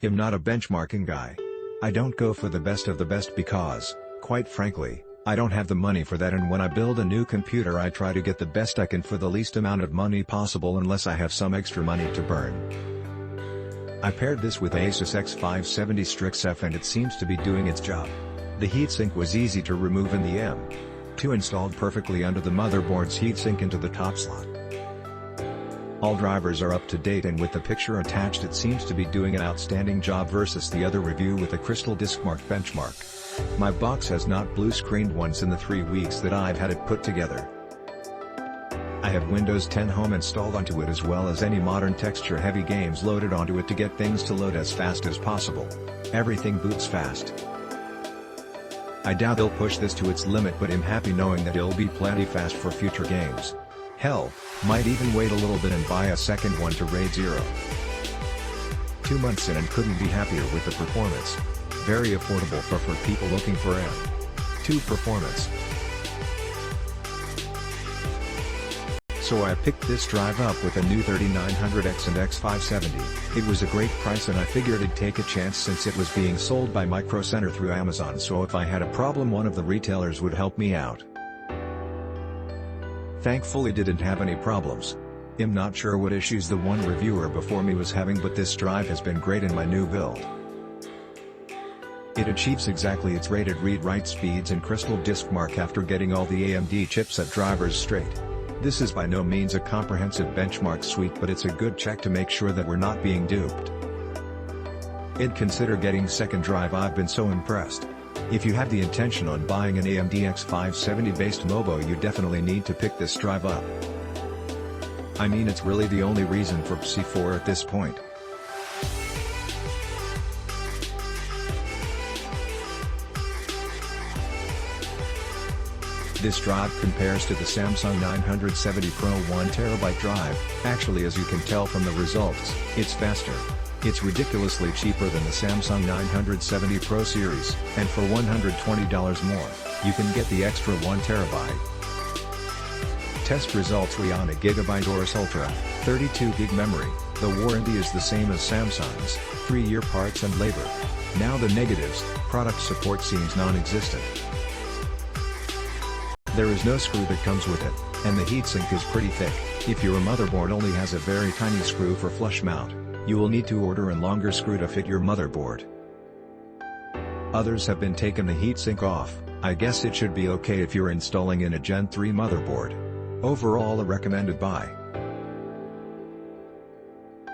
I'm not a benchmarking guy. I don't go for the best of the best because, quite frankly, I don't have the money for that, and when I build a new computer I try to get the best I can for the least amount of money possible unless I have some extra money to burn. I paired this with Asus X570 Strix F and it seems to be doing its job. The heatsink was easy to remove and the M.2 installed perfectly under the motherboard's heatsink into the top slot. All drivers are up to date and with the picture attached it seems to be doing an outstanding job versus the other review with a crystal disc mark benchmark. My box has not blue screened once in the 3 weeks that I've had it put together. I have Windows 10 Home installed onto it as well as any modern texture-heavy games loaded onto it to get things to load as fast as possible. Everything boots fast. I doubt they'll push this to its limit, but I'm happy knowing that it'll be plenty fast for future games. Hell, might even wait a little bit and buy a second one to RAID 0. 2 months in and couldn't be happier with the performance. Very affordable for people looking for M.2 performance. So I picked this drive up with a new 3900X and X570. It was a great price and I figured I'd take a chance since it was being sold by Micro Center through Amazon, so if I had a problem one of the retailers would help me out. Thankfully didn't have any problems. I'm not sure what issues the one reviewer before me was having, but this drive has been great in my new build. It achieves exactly its rated read-write speeds and crystal disk mark after getting all the AMD chipset drivers straight. This is by no means a comprehensive benchmark suite, but it's a good check to make sure that we're not being duped. I'd consider getting second drive. I've been so impressed. If you have the intention on buying an AMD X570 based MOBO, you definitely need to pick this drive up. I mean, it's really the only reason for PC4 at this point. This drive compares to the Samsung 970 Pro 1TB drive. Actually, as you can tell from the results, it's faster. It's ridiculously cheaper than the Samsung 970 Pro series, and for $120 more, you can get the extra 1TB. Test results: we on a GB Aorus Ultra, 32GB memory. The warranty is the same as Samsung's, 3-year parts and labor. Now the negatives: product support seems non-existent. There is no screw that comes with it, and the heatsink is pretty thick. If your motherboard only has a very tiny screw for flush mount, you will need to order a longer screw to fit your motherboard. Others have been taking the heatsink off. I guess it should be okay if you're installing in a Gen 3 motherboard. Overall a recommended buy.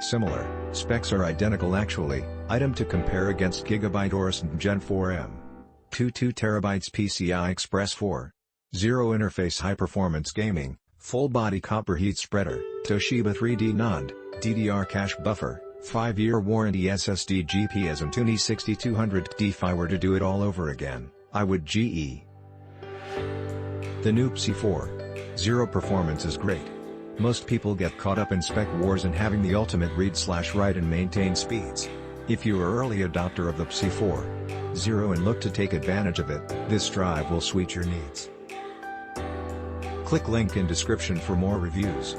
Similar, specs are identical actually. Item to compare against GB Aorus and Gen 4 M.2 2TB PCI Express 4.0 interface high performance gaming, full body copper heat spreader, Toshiba 3D NAND, DDR cache buffer, 5-year warranty SSD GPS and Tuni 6200. If I were to do it all over again, I would GE. The new PC4.0 performance is great. Most people get caught up in spec wars and having the ultimate read/write and maintain speeds. If you are early adopter of the PC4.0 and look to take advantage of it, this drive will suit your needs. Click link in description for more reviews.